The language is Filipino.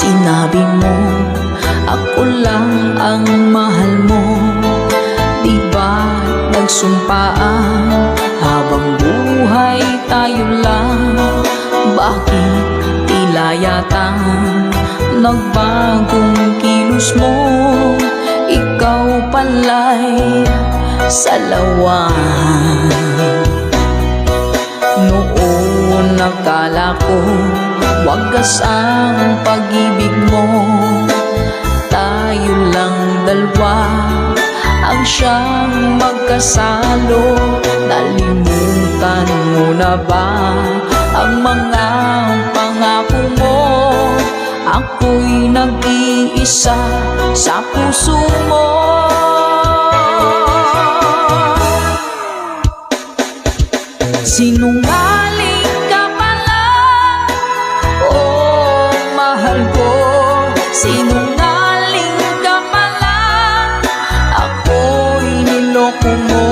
Sinabi mo ako lang ang mahal mo. Di ba nagsumpaan habang buhay tayo lang? Bakit tila yata nagbagong kilos mo? Ikaw pala'y salawan. Noon nakala ko wagas ang pag-ibig mo. Tayo lang dalawa ang siyang magkasalo. Nalimutan mo na ba ang mga pangako mo? Ako'y nag-iisa sa puso mo. Sinungaling ka pala, oh mahal ko. Sinungaling ka pala, ako'y niloko mo.